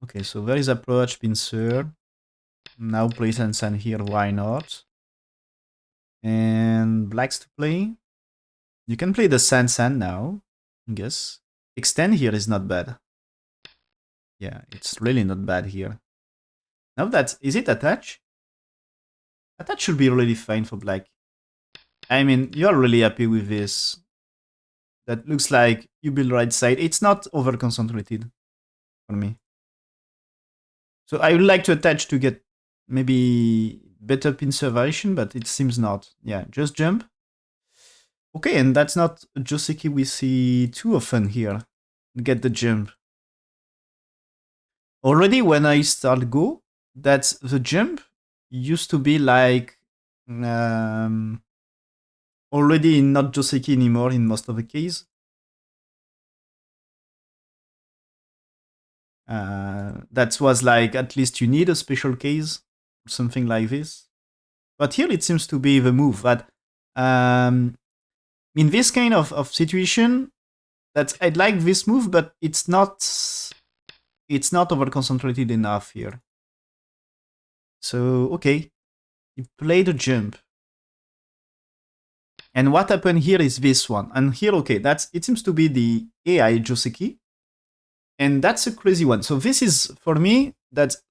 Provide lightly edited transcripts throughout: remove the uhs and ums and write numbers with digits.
Okay, so there is approach, pincer. Now play Sansan here, why not? And blacks to play. You can play the Sansan now, I guess. Extend here is not bad. Yeah, it's really not bad here. Now that, is it attach? Attach should be really fine for black. I mean, you're really happy with this. That looks like you build right side. It's not over concentrated for me. So I would like to attach to get maybe better pincer variation, but it seems not. Yeah, just jump. Okay, and that's not a Joseki we see too often here. Get the jump. Already when I start Go, that's the jump used to be like already not Joseki anymore in most of the case. That was like at least you need a special case, something like this. But here it seems to be the move that in this kind of situation, that I'd like this move, but it's not over concentrated enough here. So okay, you play the jump. And what happened here is this one. And here, okay, it seems to be the AI Joseki. And that's a crazy one. So this is, for me,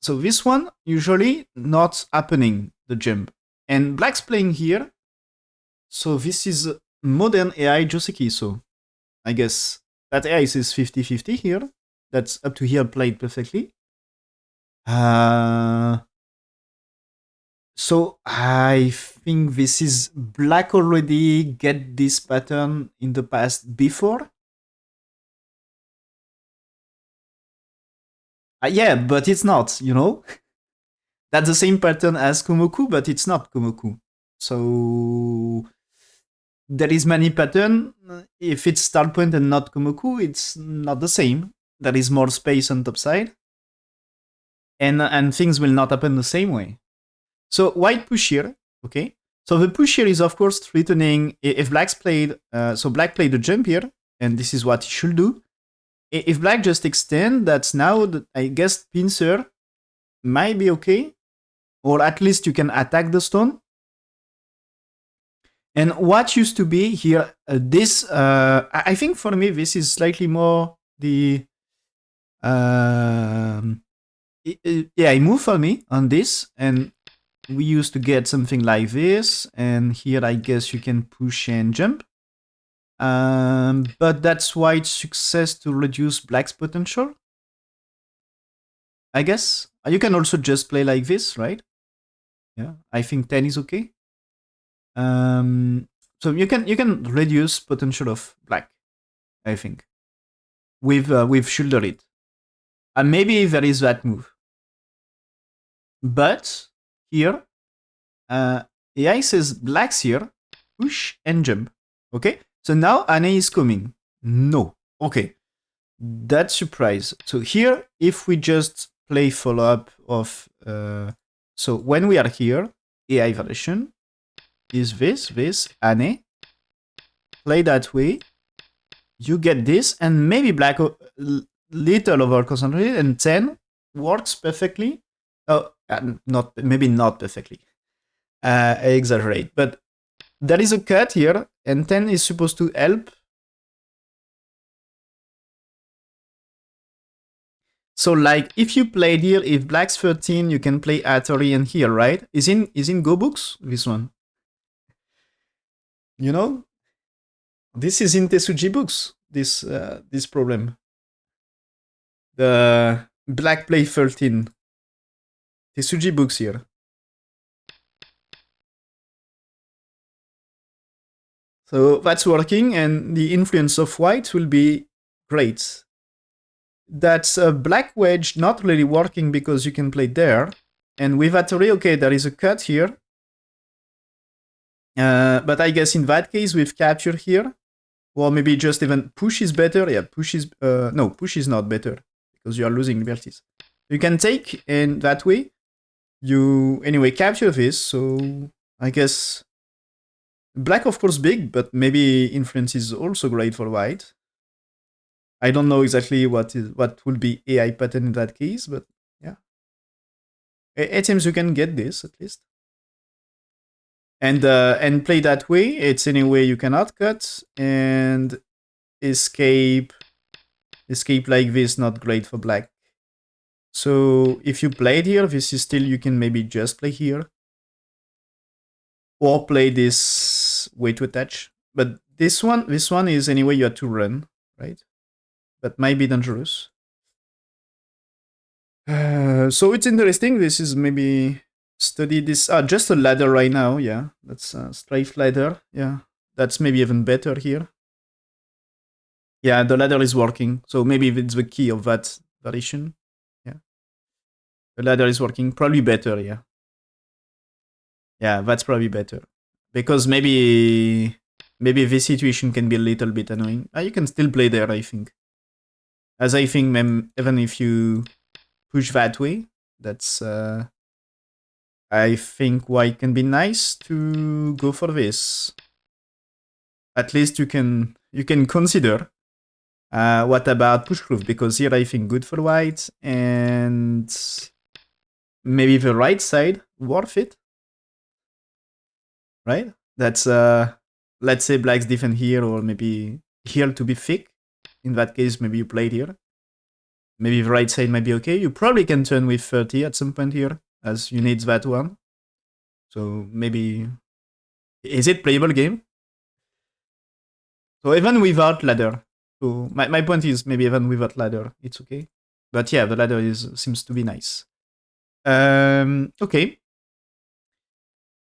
so this one, usually not happening, the jump. And black's playing here. So this is modern AI Joseki. So I guess that AI is 50-50 here. That's up to here played perfectly. So I think this is black already get this pattern in the past before. Yeah, but it's not, you know? That's the same pattern as Kumoku, but it's not Kumoku. So there is many pattern. If it's start point and not Kumoku, it's not the same. There is more space on top side. And things will not happen the same way. So white push here, okay? So the push here is of course threatening, if black's played, so black played the jump here, and this is what he should do. If black just extend, that's now, I guess, pincer might be okay. Or at least you can attack the stone. And what used to be here, I think for me, this is slightly more the, yeah, I move for me on this, and we used to get something like this, and here I guess you can push and jump. But that's white success to reduce black's potential, I guess. You can also just play like this, right? Yeah, I think 10 is okay. So you can reduce potential of black, I think, with shoulder it, and maybe there is that move. But here, AI says black's here, push and jump. Okay, so now Ane is coming. No, okay, that's surprise. So here, if we just play follow up of, so when we are here, AI version is this Ane. Play that way, you get this, and maybe black little over concentrated, and 10 works perfectly. Oh, maybe not perfectly. I exaggerate, but there is a cut here, and 10 is supposed to help. So like if you played here, if black's 13, you can play Atari and here, right? Is in Go books, this one. You know? This is in Tesuji books, this problem. The black play 13. Tesuji books here. So that's working, and the influence of white will be great. That's a black wedge not really working because you can play there. And with Atari, okay, there is a cut here. But I guess in that case, with capture here, or maybe just even push is better. Yeah, push is, no, push is not better because you are losing liberties. You can take, and that way, you, anyway, capture this. So I guess black, of course, big, but maybe influence is also great for white. I don't know exactly what will be AI pattern in that case, but yeah, it seems you can get this at least. And play that way. It's any way you cannot cut and escape like this. Not great for black. So if you played here, this is still you can maybe just play here or play this way to attach. But this one is anyway you have to run, right? That might be dangerous. So it's interesting. This is maybe study this. Just a ladder right now. Yeah, that's a strafe ladder. Yeah, that's maybe even better here. Yeah, the ladder is working. So maybe it's the key of that variation. Yeah, the ladder is working. Probably better. Yeah, yeah, that's probably better because maybe this situation can be a little bit annoying. You can still play there, I think. As I think, even if you push that way, that's I think why it can be nice to go for this. At least you can consider. What about push proof? Because here I think good for white and maybe the right side worth it, right? That's let's say black's defend here or maybe here to be thick. In that case, maybe you played here. Maybe the right side might be okay. You probably can turn with 30 at some point here, as you need that one. So maybe is it playable game? So even without ladder. So my point is maybe even without ladder, it's okay. But yeah, the ladder seems to be nice. Okay.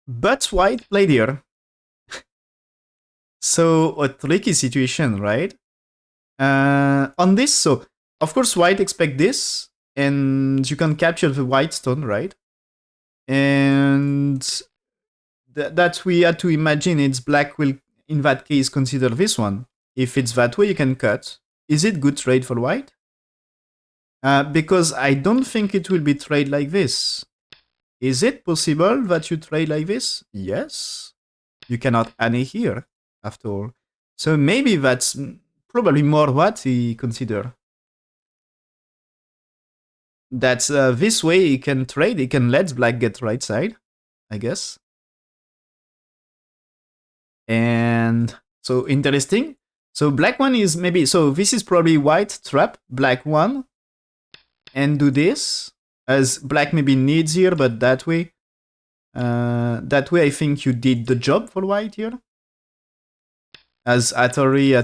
But white played here. So a tricky situation, right? On this, so of course white expect this, and you can capture the white stone, right? And that we had to imagine it's black will in that case consider this one. If it's that way, you can cut. Is it good trade for white? Because I don't think it will be trade like this. Is it possible that you trade like this? Yes. You cannot any here, after all. So maybe that's probably more what he consider. That's this way he can trade, he can let black get right side, I guess. And so interesting. So black one is maybe, so this is probably white trap, black one, and do this, as black maybe needs here, but that way I think you did the job for white here. As Atari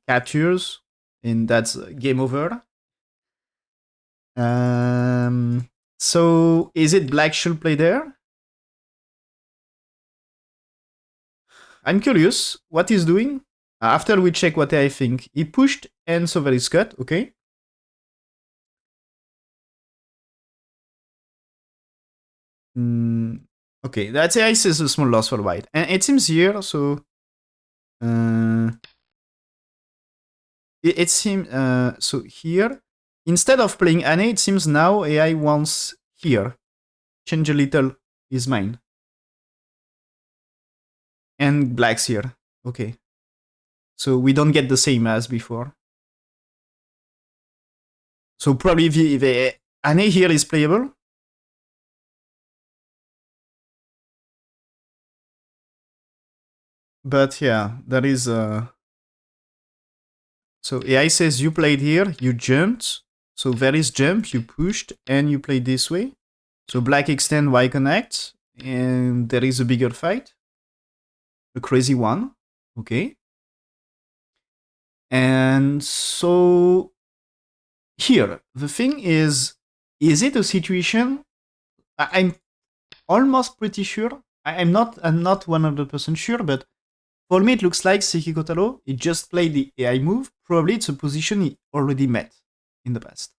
captures, and that's game over. So is it black should play there? I'm curious what he's doing. After we check what I think, he pushed and so there is cut, okay? Okay, that's ice is a small loss for white. And it seems here, so it seems so here, instead of playing Anne, it seems now AI wants here. Change a little his mind. And black's here. Okay. So we don't get the same as before. So probably the Anne here is playable. But yeah, that is so AI says you played here, you jumped. So there is jump, you pushed, and you played this way. So black extend, Y connect, and there is a bigger fight. A crazy one. Okay. And so here, the thing is it a situation? I'm almost pretty sure. I'm not 100% sure, but for me it looks like Seki Kotaro, he just played the AI move. Probably it's a position he already met in the past.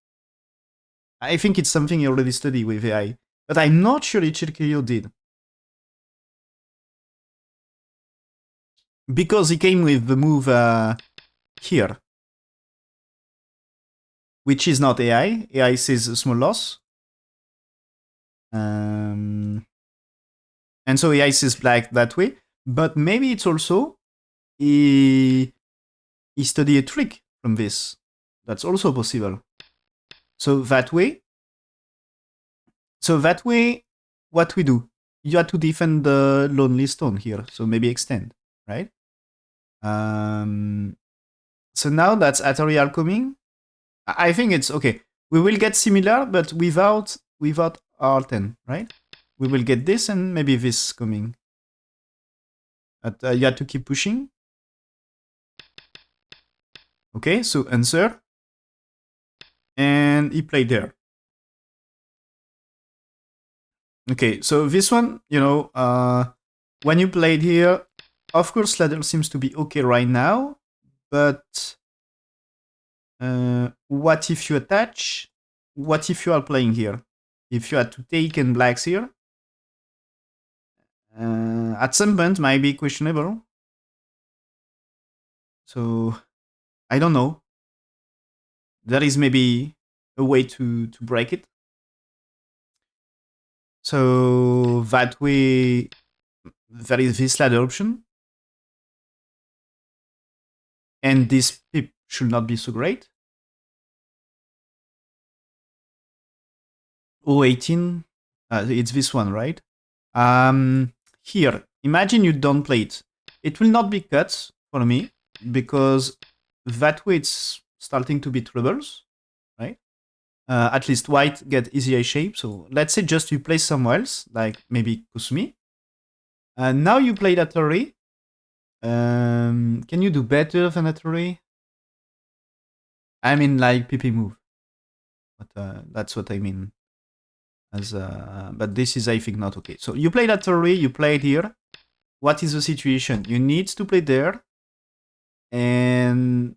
I think it's something he already studied with AI, but I'm not sure ichiriki did. Because he came with the move here, which is not AI. AI says a small loss. And so AI says black that way. But maybe it's also he studied a trick. from this. That's also possible. So that way, what we do? You have to defend the lonely stone here. So maybe extend, right? So now that's Atari coming. I think it's okay. We will get similar, but without R10, right? We will get this and maybe this coming. But you have to keep pushing. Okay, so answer. And he played there. Okay, so this one, when you played here, of course, ladder seems to be okay right now, but what if you attach? What if you are playing here? If you had to take in blacks here, at some point might be questionable. So I don't know. There is maybe a way to break it. So that way, there is this ladder option. And this pip should not be so great. 018, it's this one, right? Here, imagine you don't play it. It will not be cut for me because that way it's starting to be troubles, right? At least white get easy eye shape. So let's say just you play somewhere else, like maybe Kusumi. And now you play that array. Can you do better than that array? I mean, like PP move. But that's what I mean. But this is, I think, not okay. So you play that array, you play it here. What is the situation? You need to play there. And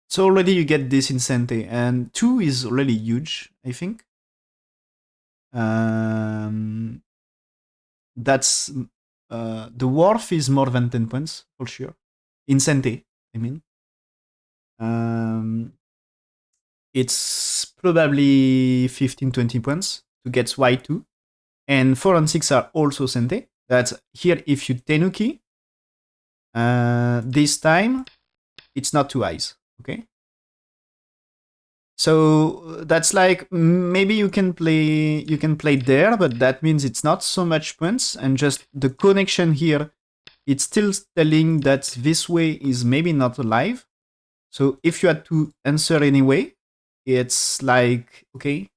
so already you get this in Sente. And 2 is really huge, I think. That's the worth is more than 10 points for sure. In Sente, I mean. It's probably 15-20 points to get Y2. And 4 and 6 are also Sente. That's here if you Tenuki. This time, it's not 2 eyes, okay? So that's like maybe you can play there, but that means it's not so much points, and just the connection here, it's still telling that this way is maybe not alive. So if you had to answer anyway, it's like okay,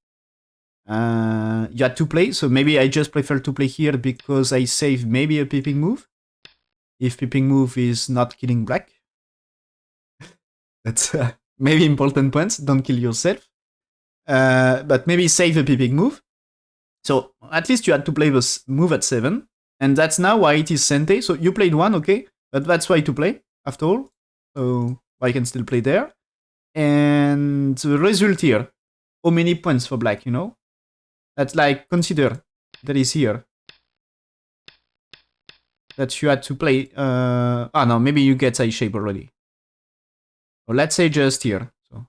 you had to play. So maybe I just prefer to play here because I save maybe a peeping move. If peeping move is not killing black, that's maybe important points. Don't kill yourself. But maybe save a peeping move. So at least you had to play this move at 7. And that's now why it is Sente. So you played 1, okay? But that's why to play, after all. So I can still play there. And the result here. How many points for black, you know? That's like, consider that is here. That you had to play. No, maybe you get eye shape already. Or let's say just here. So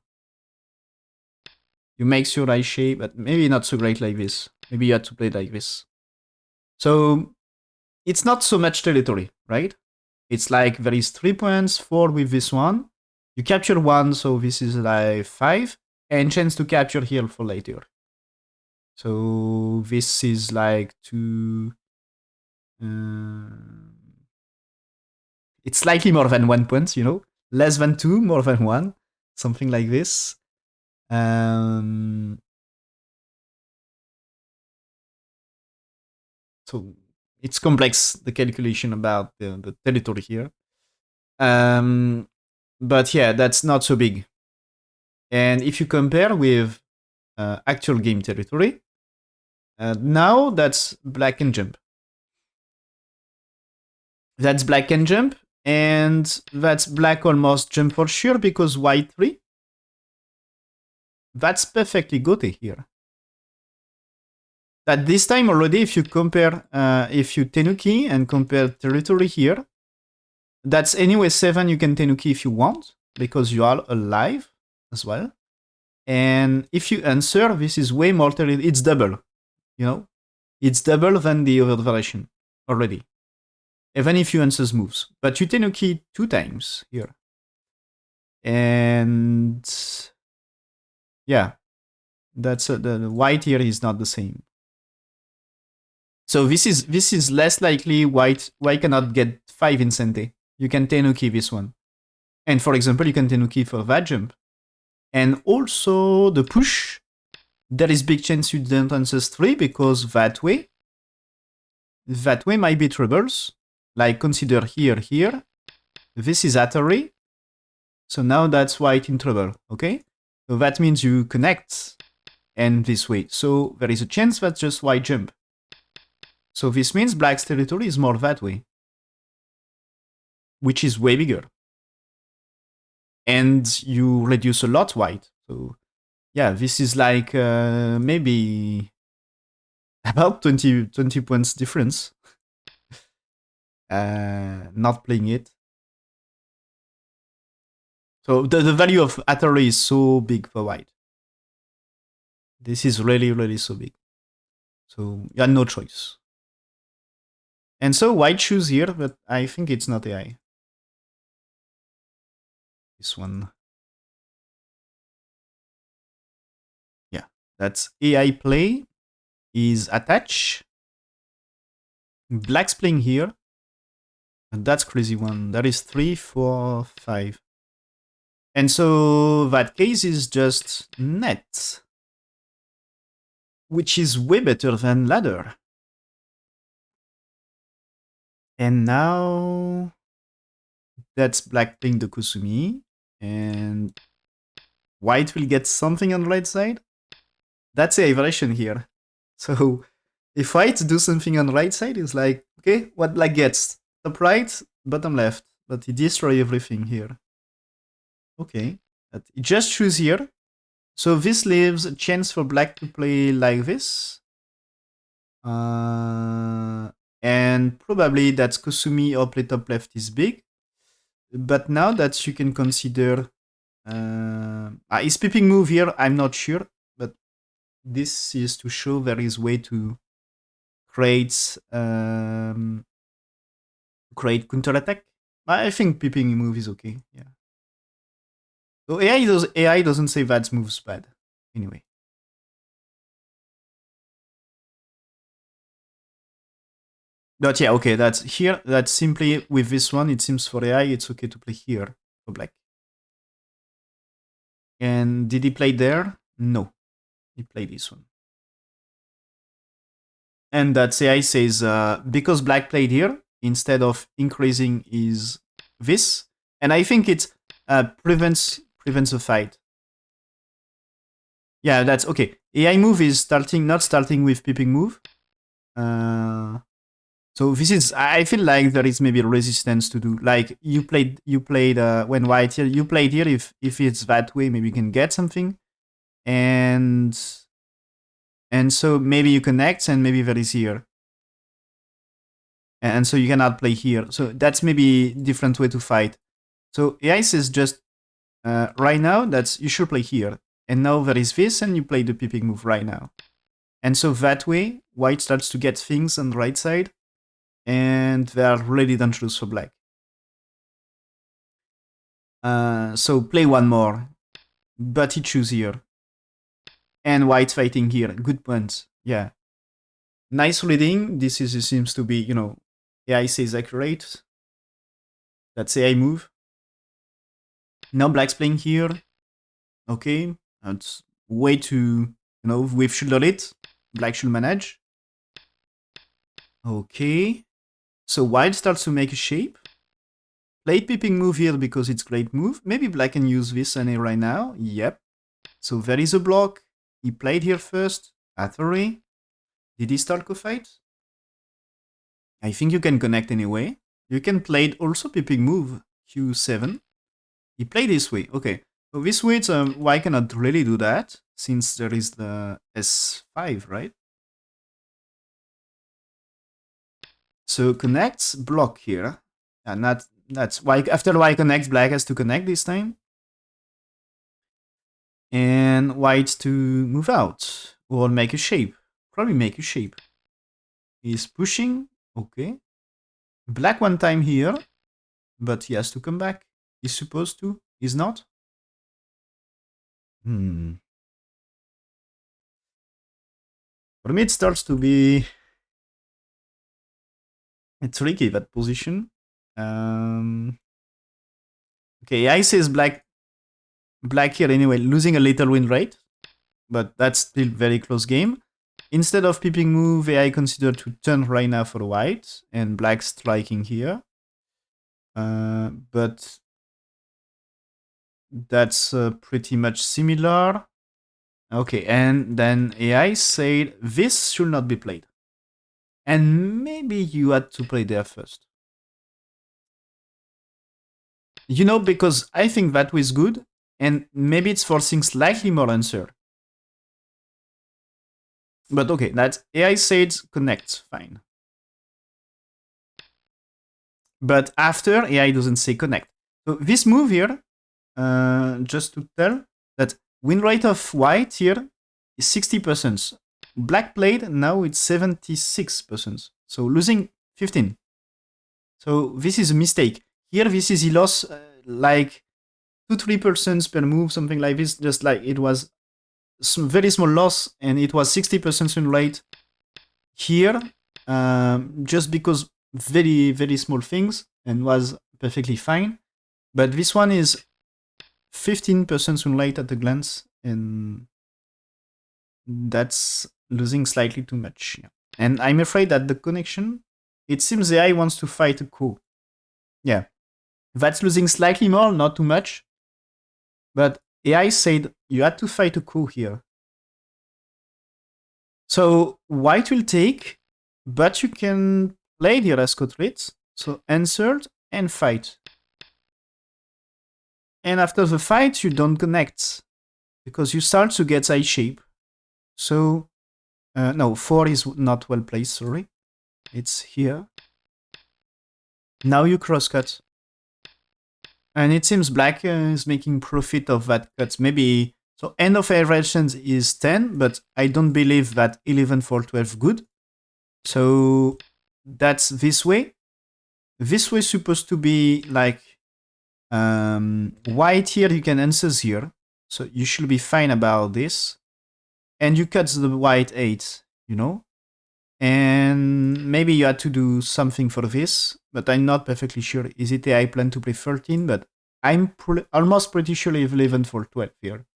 you make your eye shape, but maybe not so great like this. Maybe you had to play like this. So it's not so much territory, right? It's like there is 3 points, 4 with this one. You capture 1, so this is like 5. And chance to capture here for later. So this is like 2... it's slightly more than 1 point, you know? Less than 2, more than 1. Something like this. So it's complex, the calculation about the territory here. But yeah, that's not so big. And if you compare with actual game territory, now that's black and jump. That's black and jump, and that's black almost jump for sure because white 3. That's perfectly good here. That this time already, if you compare, if you Tenuki and compare territory here, that's anyway 7 you can Tenuki if you want, because you are alive as well. And if you answer, this is way more territory. It's double, you know? It's double than the other variation already. Even if you answer moves. But you Tenuki 2 times here. And yeah, that's the white here is not the same. So this is less likely white cannot get 5 in Sente. You can tenuki this one. And for example, you can tenuki for that jump. And also the push, there is big chance you don't answer 3 because that way might be troubles. Like consider here. This is Atari. So now that's white in trouble, okay? So that means you connect and this way. So there is a chance that just white jump. So this means black's territory is more that way, which is way bigger. And you reduce a lot white. So yeah, this is like maybe about 20 points difference. Not playing it. So the value of Atari is so big for white. This is really, really so big. So you had no choice. And so white choose here, but I think it's not AI. This one. Yeah, that's AI play is attach. Black's playing here. And that's crazy one. That is 3, 4, 5. And so that case is just net, which is way better than ladder. And now that's black playing the Kusumi. And white will get something on the right side. That's a variation here. So if white do something on the right side, it's like, okay, what black gets? Top right, bottom left. But he destroy everything here. Okay. But he just choose here. So this leaves a chance for black to play like this. And probably that's Kusumi or play top left is big. But now that you can consider... is peeping move here? I'm not sure. But this is to show there is way to create counter attack. I think peeping move is okay. Yeah. So AI doesn't say that move's bad. Anyway. But yeah, okay, that's here. That's simply with this one. It seems for AI, it's okay to play here for black. And did he play there? No, he played this one. And that AI says because black played here instead of increasing is this, and I think it prevents a fight. Yeah, that's okay. AI move is not starting with peeping move. So this is, I feel like there is maybe resistance to do. Like you played when white here, you played here. If it's that way, maybe you can get something, and so maybe you connect, and maybe there is here, and so you cannot play here. So that's maybe different way to fight. So AI says just right now that's you should play here, and now there is this, and you play the peeping move right now, and so that way white starts to get things on the right side. And they are really dangerous for black. So play one more. But he choose here. And white fighting here. Good point. Yeah. Nice reading. This seems to be, AI says accurate. That's AI move. Now black's playing here. Okay. That's way too, with shoulder lit. Black should manage. Okay. So white starts to make a shape. Play peeping move here because it's great move. Maybe black can use this any right now. Yep. So there is a block. He played here first. Atari. Did he start co-fight? I think you can connect anyway. You can play it also peeping move. Q7. He played this way. Okay. So this way, why cannot really do that? Since there is the S5, right? So connects, block here. And that's why after Y connects, black has to connect this time. And white to move out. Or make a shape. Probably make a shape. He's pushing. Okay. Black one time here. But he has to come back. He's supposed to. He's not. Hmm. For me, it starts to be tricky, that position. Um, okay, I says black here anyway, losing a little win rate, but that's still very close game. Instead of peeping move, AI consider to turn right now for white, and black striking here. But that's pretty much similar. Okay, and then AI said this should not be played. And maybe you had to play there first. You know, because I think that was good, and maybe it's forcing slightly more answer. But okay, that's AI said connect, fine. But after, AI doesn't say connect. So this move here, just to tell that win rate of white here is 60%. Black played, now it's 76%. So losing 15. So this is a mistake. Here, this is he lost like 2-3% per move, something like this. Just like it was some very small loss, and it was 60% win rate here, just because very small things, and was perfectly fine. But this one is 15% win rate at a glance, and that's losing slightly too much. Yeah. And I'm afraid that the connection, it seems the AI wants to fight a coup. Yeah, that's losing slightly more, not too much. But AI said you had to fight a coup here. So white will take, but you can play the Rescott Ritz. So answered and fight. And after the fight, you don't connect because you start to get eye shape. So, no, 4 is not well placed, sorry. It's here. Now you crosscut. And it seems black is making profit of that cut. Maybe, so end of aerations is 10, but I don't believe that 11 for 12 good. So that's this way. This way is supposed to be like white here, you can answer here. So you should be fine about this. And you cut the white 8, you know? And maybe you had to do something for this, but I'm not perfectly sure. Is it I plan to play 13? But I'm almost pretty sure 11 for 12 here.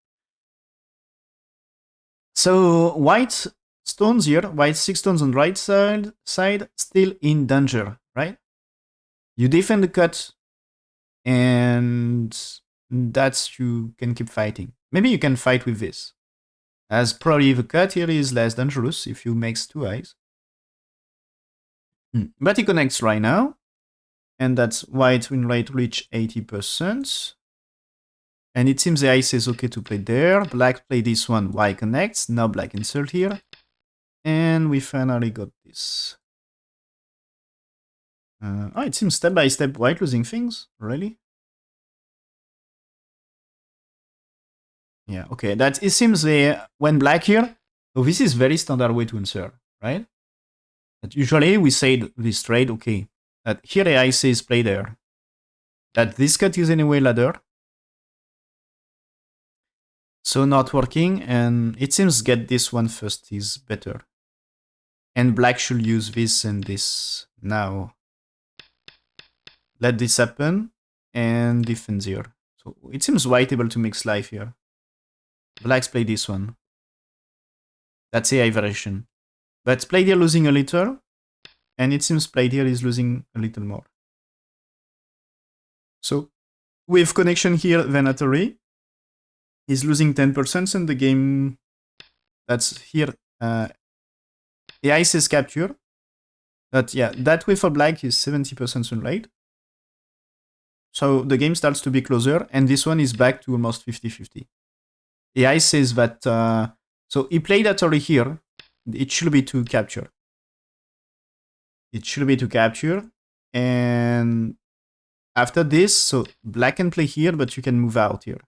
So white stones here, white 6 stones on right side, still in danger, right? You defend the cut, and that's you can keep fighting. Maybe you can fight with this, as probably the cut here is less dangerous if you makes 2 eyes. But he connects right now, and that's white win rate reach 80%. And it seems the ice is okay to play there. Black play this one, white connects. Now black insert here. And we finally got this. Oh, it seems step by step white losing things, really? Yeah, okay. That it seems when black here, so this is very standard way to answer, right? But usually we say this trade, okay, that here the ice is play there. That this cut is anyway ladder. So not working, and it seems get this one first is better. And black should use this and this now. Let this happen, and defend here. So it seems white able to mix life here. Blacks play this one. That's AI variation. But played here losing a little, and it seems played here is losing a little more. So with connection here, Venatory is losing 10%, and the game that's here. AI says capture. But yeah, that way for black is 70% win rate. So the game starts to be closer, and this one is back to almost 50-50. AI says that, so he played Atari here, it should be to capture. It should be to capture, and after this, so black can play here, but you can move out here.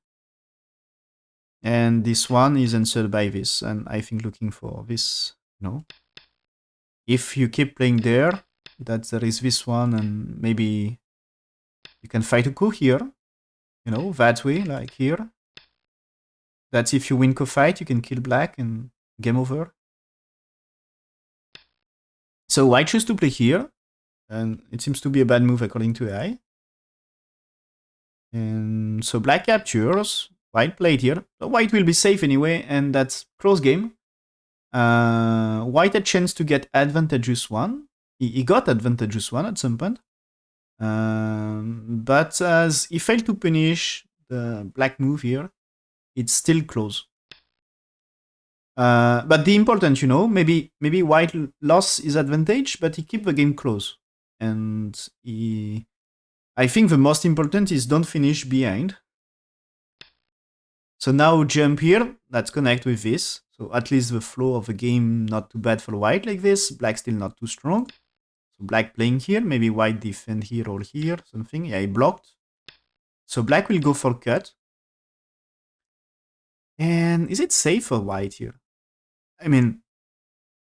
And this one is answered by this, and I think looking for this, no. If you keep playing there, that there is this one, and maybe you can fight a coup here, you know, that way, like here. That's if you win co-fight, you can kill black and game over. So white choose to play here, and it seems to be a bad move according to AI. And so black captures, white played here. White will be safe anyway, and that's close game. White had chance to get advantageous one. He got advantageous one at some point. But as he failed to punish the black move here, it's still close. But the important, maybe white lost his advantage, but he kept the game close. And I think the most important is don't finish behind. So now jump here, let's connect with this. So at least the flow of the game not too bad for white like this. Black still not too strong. So black playing here, maybe white defend here or here, something. Yeah, he blocked. So black will go for cut. And is it safe for white here? I mean,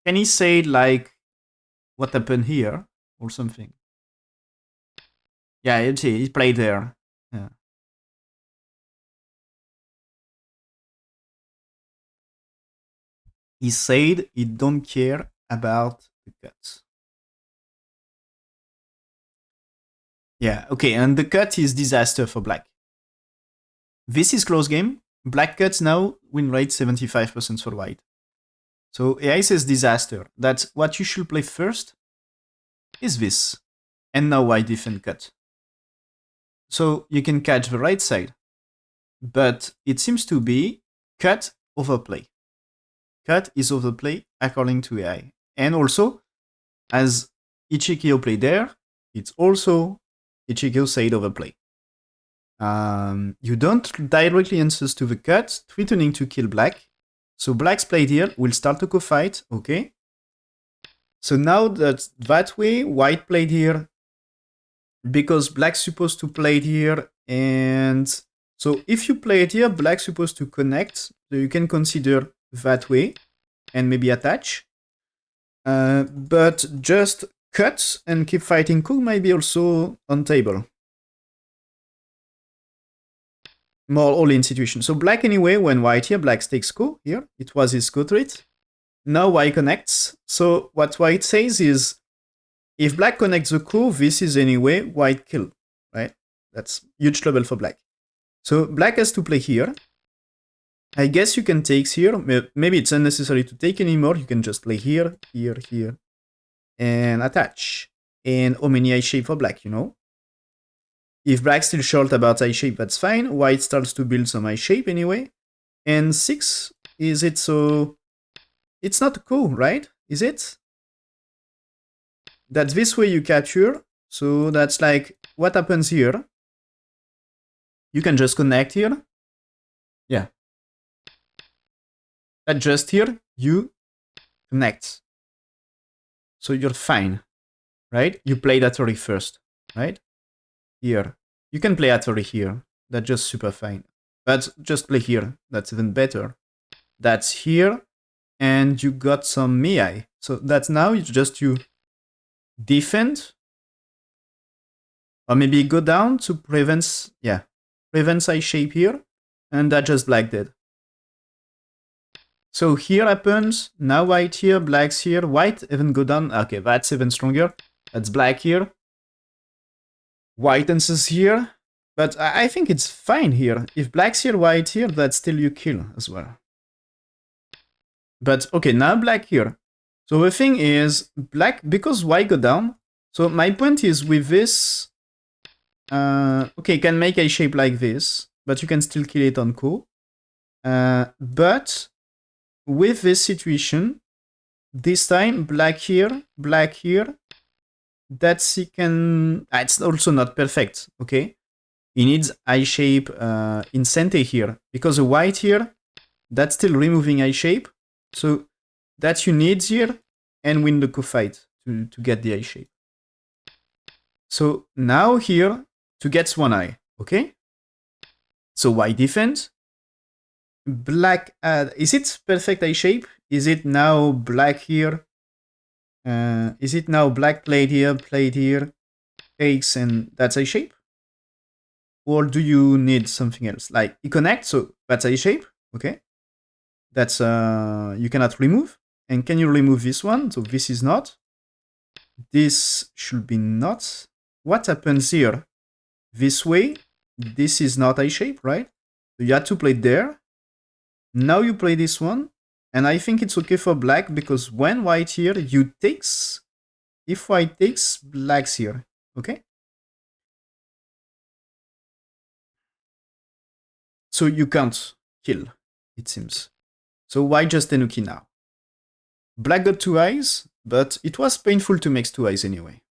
can he say like what happened here or something? Yeah, he played there. Yeah. He said he don't care about the cuts. Yeah, okay, and the cut is disaster for black. This is close game. Black cuts now, win rate 75% for white. So AI says disaster. That's what you should play first is this. And now white defend cut. So you can catch the right side. But it seems to be cut overplay. Cut is overplay according to AI. And also, as Ichiriki played there, it's also Ichiriki said overplay. You don't directly answer to the cut, threatening to kill black. So black's played here, will start to co-fight, okay. So now that way, white played here, because black's supposed to play it here, and so if you play it here, black's supposed to connect, so you can consider that way, and maybe attach. But just cut and keep fighting cook might be also on table. More all-in situation. So black anyway, when white here, black takes co here. It was his co threat. Now white connects. So what white says is, if black connects the co, this is anyway white kill, right? That's huge trouble for black. So black has to play here. I guess you can take here. Maybe it's unnecessary to take anymore. You can just play here, here, here, and attach. And how many eye shape for black, If black's still short about eye shape, that's fine. White starts to build some eye shape anyway. And 6, is it so... It's not cool, right? Is it? That's this way you capture. So that's like, what happens here? You can just connect here. Yeah. Just here, you connect. So you're fine, right? You play that already first, right? Here. You can play Atari here. That's just super fine. But just play here. That's even better. That's here. And you got some Mei. So that's now it's just you defend. Or maybe go down to prevent eye shape here. And that just black dead. So here happens. Now white here, black's here. White even go down. Okay, that's even stronger. That's black here. White answers here, but I think it's fine here. If black's here, white here, that's still you kill as well. But okay, now black here. So the thing is, black, because white go down, so my point is with this, okay, can make a shape like this, but you can still kill it on co. But with this situation, this time, black here, that's he can... It's also not perfect, okay? He needs eye shape in center here, because the white here, that's still removing eye shape. So that you need here, and win the co-fight to get the eye shape. So now here, to get one eye, okay? So white defense. Black, is it perfect eye shape? Is it now black here? Is it now black played here, takes, and that's eye shape? Or do you need something else? Like, he connects, so that's eye shape. Okay, that's you cannot remove. And can you remove this one? So this is not. This should be not. What happens here? This way, this is not I shape, right? So you had to play there. Now you play this one. And I think it's okay for black because when white here, you takes. If white takes, black's here. Okay? So you can't kill, it seems. So why just Tenuki now? Black got two eyes, but it was painful to make two eyes anyway.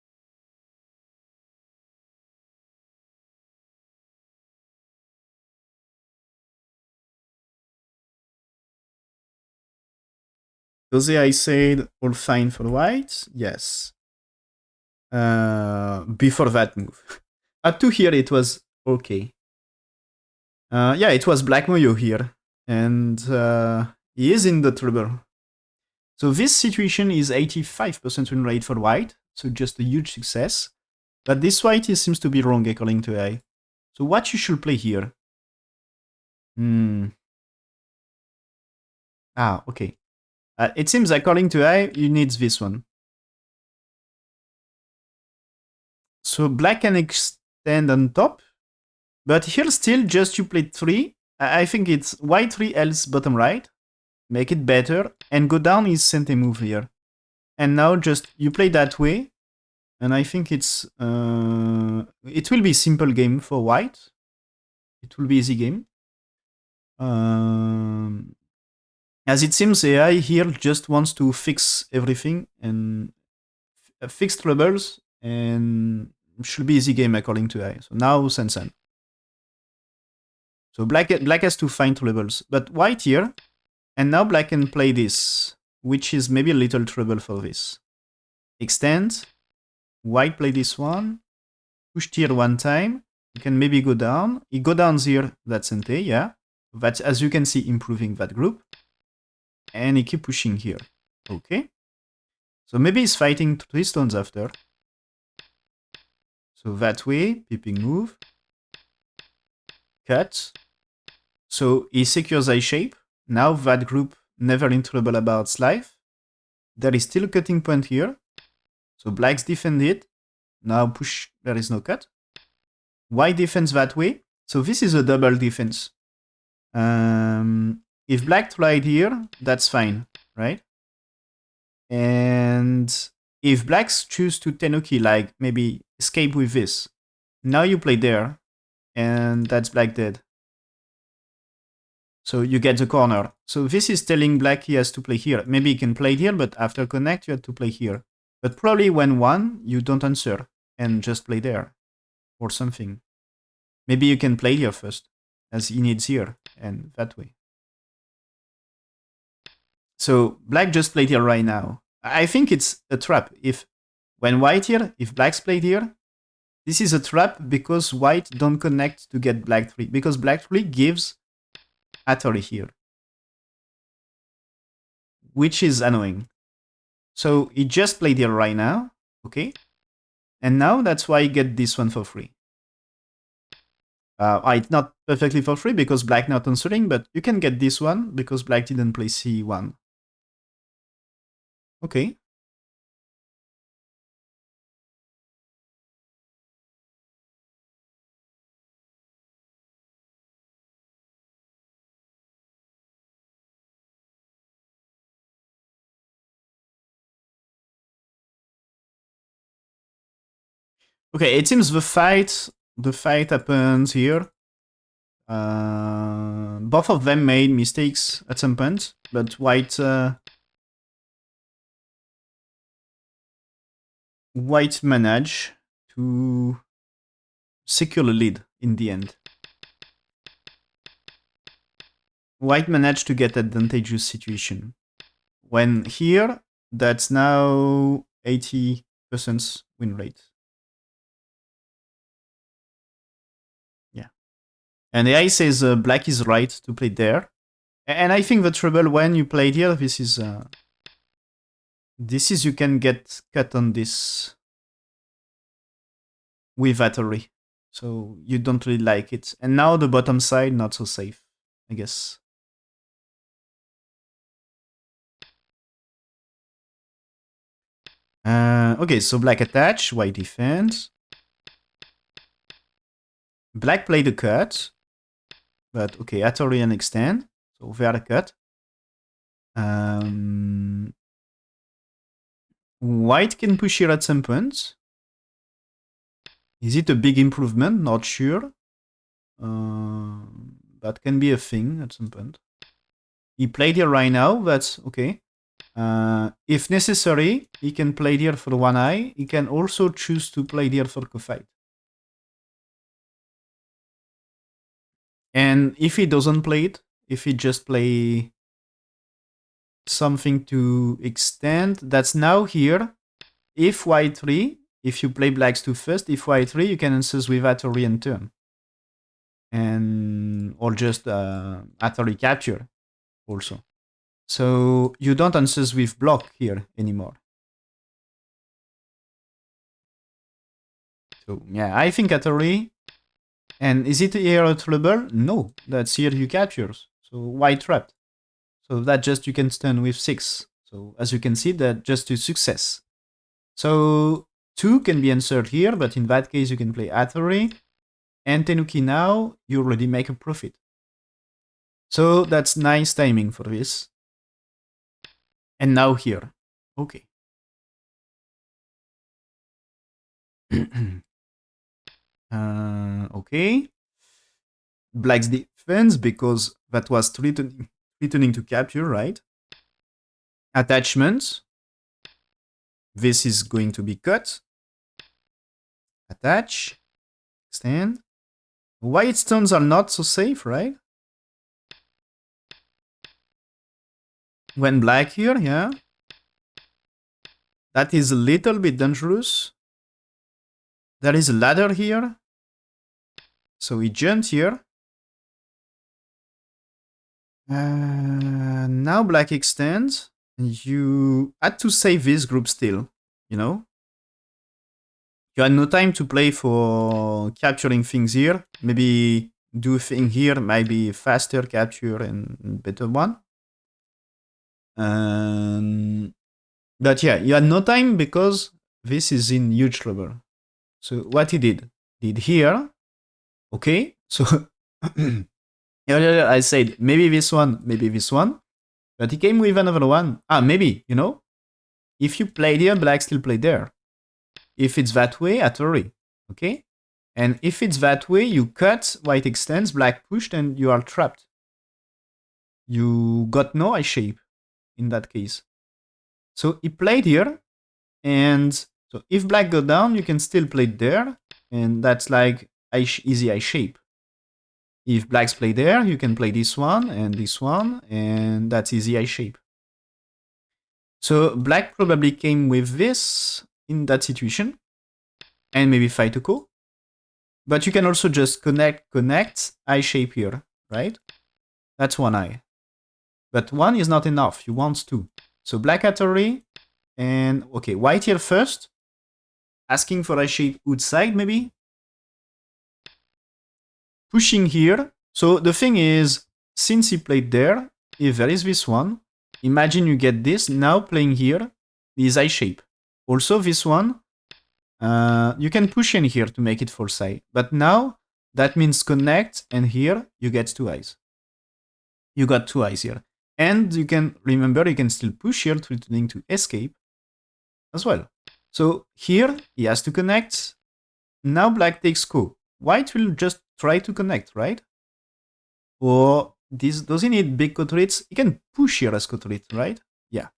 Jose, I said all fine for white. Yes. Before that move. At 2 here, it was okay. Yeah, it was Black Moyo here. And he is in the trouble. So this situation is 85% win rate for white. So just a huge success. But this white seems to be wrong according to AI. So what you should play here? Ah, okay. It seems according to AI, you need this one. So black can extend on top. But here still just you played 3. I think it's white 3 else bottom right. Make it better. And go down is sente move here. And now just you play that way. And I think it's it will be simple game for white. It will be easy game. As it seems AI here just wants to fix everything and fix troubles and should be easy game according to AI. So now Sensen. So black has to find troubles. But white here, and now black can play this, which is maybe a little trouble for this. Extend, white play this one, push tier one time, you can maybe go down. You go down here, that's Sente, yeah. That's, as you can see, improving that group. And he keep pushing here. Okay. So maybe he's fighting 3 stones after. So that way, peeping move. Cut. So he secures I shape. Now that group never in trouble about life. There is still a cutting point here. So blacks defend it. Now push, there is no cut. White defends that way. So this is a double defense. If black tried here, that's fine, right? And if blacks choose to Tenuki, like maybe escape with this, now you play there, and that's black dead. So you get the corner. So this is telling black he has to play here. Maybe he can play here, but after connect, you have to play here. But probably when one, you don't answer and just play there or something. Maybe you can play here first, as he needs here, and that way. So black just played here right now. I think it's a trap. If when white here, if black's played here, this is a trap because white don't connect to get black 3. Because black 3 gives Atari here, which is annoying. So he just played here right now, okay? And now that's why I get this one for free. It's not perfectly for free because black not answering, but you can get this one because black didn't play C1. Okay. Okay, it seems the fight happens here. Both of them made mistakes at some point, but white managed to secure the lead in the end. White managed to get advantageous situation. When here, that's now 80% win rate. Yeah. And AI says black is right to play there. And I think the trouble when you played here, this is you can get cut on this with Atari. So you don't really like it. And now the bottom side, not so safe, I guess. Okay, so black attach, white defense. Black played a cut. But okay, Hattori and extend. So ver cut. White can push here at some point. Is it a big improvement? Not sure. That can be a thing at some point. He played here right now, that's okay. If necessary, he can play here for one eye. He can also choose to play here for co-fight. And if he doesn't play it, if he just play something to extend, that's now here. If y3, if you play blacks 2 first, if y3, you can answer with Hattori and turn. And or just Hattori capture also. So you don't answer with block here anymore. So yeah, I think Hattori. And is it here a trouble? No, that's here you captures. So why trapped? So that just you can stun with 6. So as you can see, that just a success. So 2 can be answered here, but in that case you can play Hattori. And Tenuki now, you already make a profit. So that's nice timing for this. And now here. Okay. Okay. Black's defense, because that was threatening to capture, right? Attachment. This is going to be cut. Attach. Extend. White stones are not so safe, right? When black here, yeah. That is a little bit dangerous. There is a ladder here. So he jumps here. Now black extends. You had to save this group still, you know? You had no time to play for capturing things here. Maybe do a thing here, maybe faster capture and better one. But yeah, you had no time because this is in huge trouble. So what he did here, okay, so earlier I said maybe this one, but he came with another one. Maybe, you know, if you played here, black still played there. If it's that way, Hattori, okay? And if it's that way, you cut, white extends, black pushed, and you are trapped. You got no eye shape in that case. So he played here, and so if black go down, you can still play there, and that's like easy eye shape. If blacks play there, you can play this one, and that's easy eye shape. So black probably came with this in that situation, and maybe fight a ko. But you can also just connect eye shape here, right? That's one eye. But one is not enough, you want two. So black Hattori, and okay, white here first. Asking for eye shape outside, maybe. Pushing here. So the thing is, since he played there, if there is this one, imagine you get this, now playing here is eye shape. Also this one, you can push in here to make it force eye. But now, that means connect, and here you get two eyes. You got two eyes here. And you can, remember, you can still push here, threatening to escape as well. So here, he has to connect. Now black takes ko. White will just try to connect, right? Or this, does he need big cotrits? He can push here as cotrit, right? Yeah.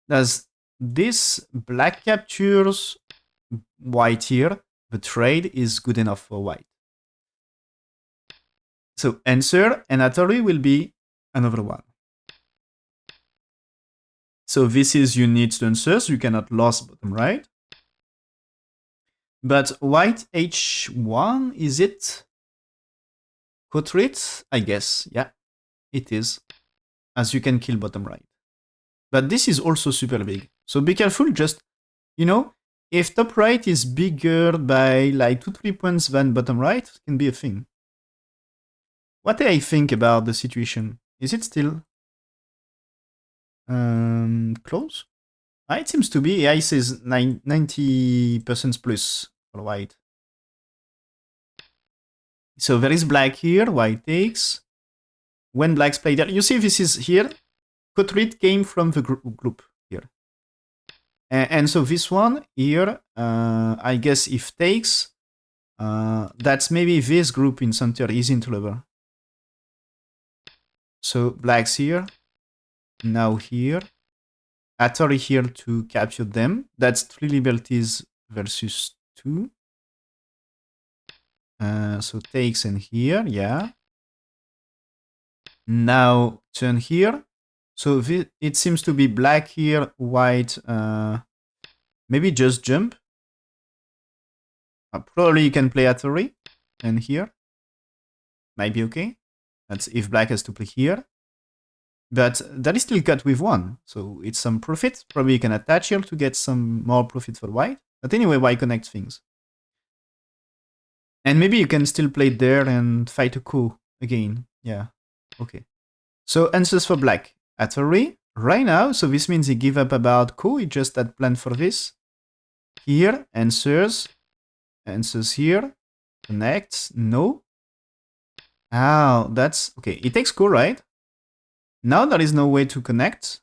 Does this black captures white here? The trade is good enough for white. So answer, and Hattori will be another one. So this is you need to answer, so you cannot lose bottom right. But white h1, is it cotrit? I guess, yeah, it is. As you can kill bottom right. But this is also super big. So be careful, just, you know, if top right is bigger by like 2-3 points than bottom right, it can be a thing. What do I think about the situation? Is it still close? It seems to be. AI says 90% plus for white. So there is black here, white takes. When black's play there, you see this is here. Kotaro came from the group here. And so this one here, I guess if takes, that's maybe this group in center is into level. So black's here, now here. Atari here to capture them. That's 3 liberties versus 2. So takes in here, yeah. Now turn here. So it seems to be black here, white, maybe just jump. Probably you can play Atari and here. Might be okay. That's if black has to play here. But that is still cut with 1. So it's some profit. Probably you can attach here to get some more profit for white. But anyway, why connect things? And maybe you can still play there and fight a coup again. Yeah. Okay. So answers for black. Atari right now. So this means he give up about coup. He just had planned for this. Here. Answers. Answers here. Connects. No. Oh, that's okay. It takes coup, right? Now there is no way to connect.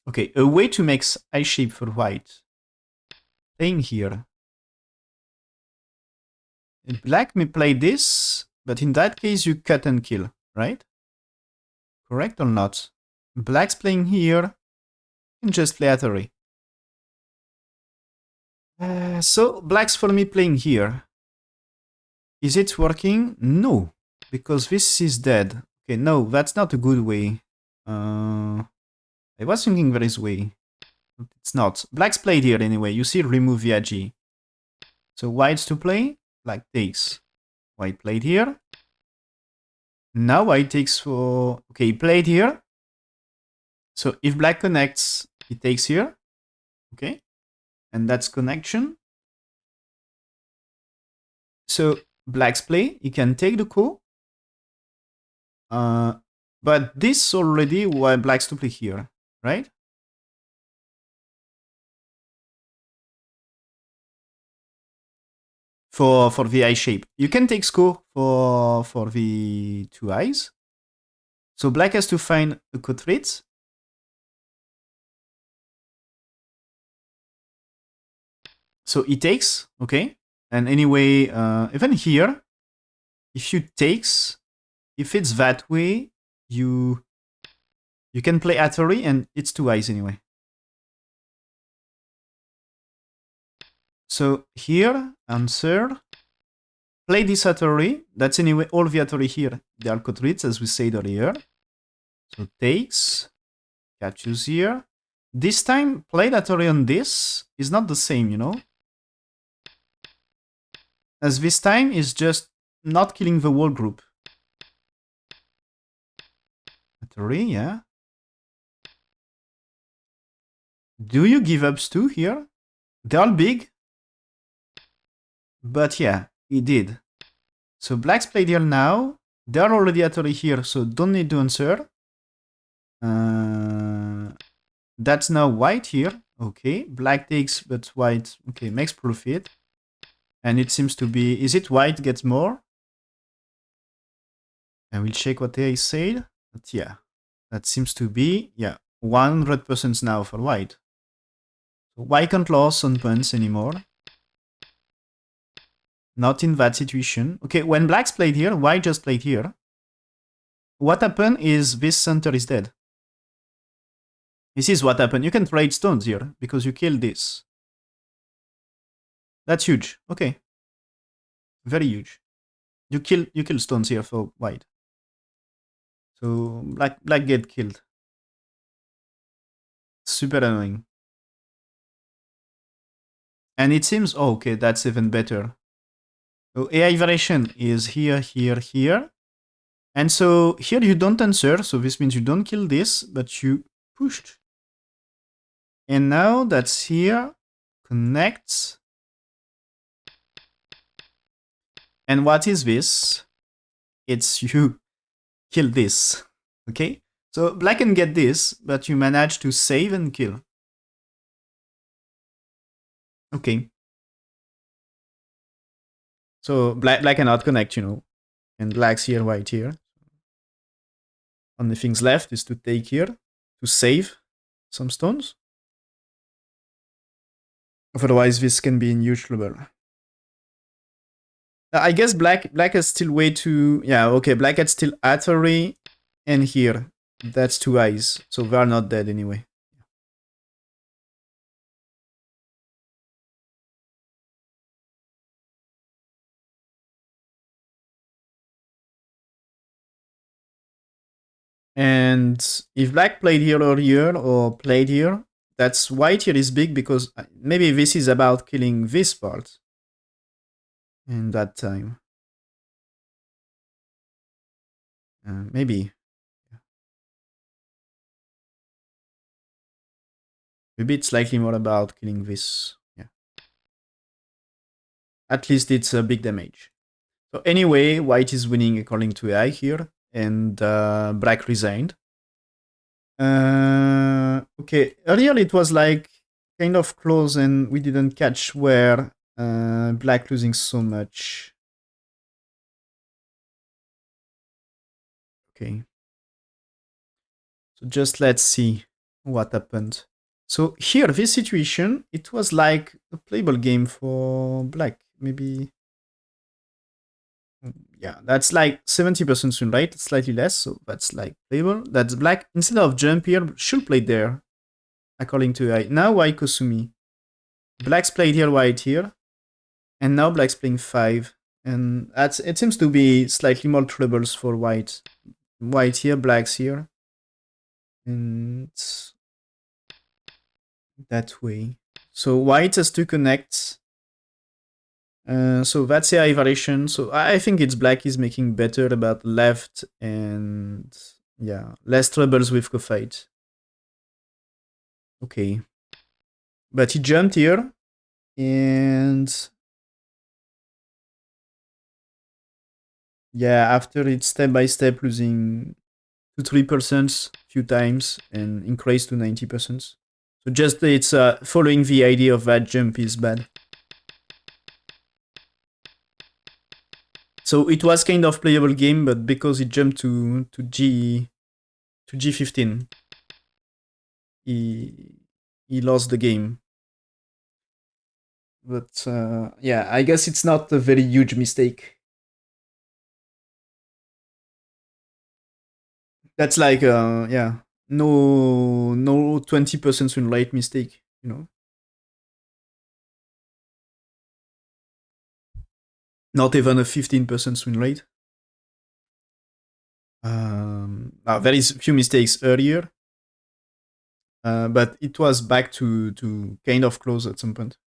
Okay, a way to make I shape for white. Playing here. Black may play this, but in that case you cut and kill, right? Correct or not? Black's playing here, and just play Atari. So black's for me playing here. Is it working? No, because this is dead. Okay, no, that's not a good way. I was thinking there is a way. But it's not. Black's played here anyway. You see, remove via G. So white's to play. Black takes. White played here. Now white takes for... Okay, he played here. So if black connects, he takes here. Okay. And that's connection. So black's play. He can take the coup. But this already why black's to play here, right? For the eye shape. You can take score for the 2 eyes. So black has to find a Kotaro. So he takes, okay. And anyway, even here, if you takes, if it's that way, you can play Atari and it's 2 eyes anyway. So here, answer, play this Atari. That's anyway all the Atari here. They are Kotaro as we said earlier. So takes, captures here. This time, play Atari on this is not the same, you know? As this time is just not killing the whole group. Atari, yeah. Do you give up Stu here? They're all big. But yeah, he did. So black's played here now. They're already Atari here, so don't need to answer. That's now white here. Okay, black takes, but white, okay, makes profit. And it seems to be, is it white gets more? I will check what they said. But yeah, that seems to be, yeah, 100% now for white. So white can't lose on punts anymore. Not in that situation. Okay, when black's played here, white just played here. What happened is this center is dead. This is what happened. You can trade stones here because you killed this. That's huge. Okay. Very huge. You kill stones here for white. So black get killed. Super annoying. And it seems, oh, okay, that's even better. So AI variation is here, here, here. And so here you don't answer, so this means you don't kill this, but you pushed. And now that's here, connects. And what is this? It's you kill this, okay? So black can get this, but you manage to save and kill. Okay. So black cannot connect, and black's here, white here. Only things left is to take here to save some stones. Otherwise, this can be in huge trouble. I guess black is still way too. Yeah, okay. Black had still Atari and here. That's two eyes, so they are not dead anyway. And if black played here earlier or played here, that's white here is big because maybe this is about killing this part in that time. Maybe. Maybe it's slightly more about killing this. Yeah. At least it's a big damage. So anyway, white is winning according to AI here, and black resigned. Okay, earlier it was like kind of close, and we didn't catch where black losing so much. Okay. So just let's see what happened. So here, this situation, it was like a playable game for black. Maybe, yeah, that's like 70% swing rate, slightly less, so that's like playable. That's black. Instead of jump here, should play there, according to AI. Now white Kosumi. Black's played here, white here. And now black's playing 5. And it seems to be slightly more troubles for white. White here, black's here. And that way. So white has to connect. So that's AI variation. So I think it's black is making better about left and yeah, less troubles with co-fight. Okay. But he jumped here and yeah, after it's step by step losing to 3% few times and increase to 90%. So just it's following the idea of that jump is bad. So it was kind of playable game, but because it jumped to G15, he lost the game. But yeah, I guess it's not a very huge mistake. That's like yeah, no 20% win rate mistake, Not even a 15% win rate. There is few mistakes earlier, but it was back to kind of close at some point.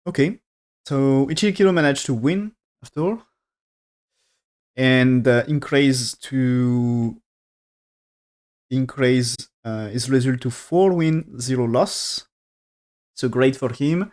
Okay, so Ichiriki managed to win after all, and increase his result to 4 win, 0 loss. So great for him.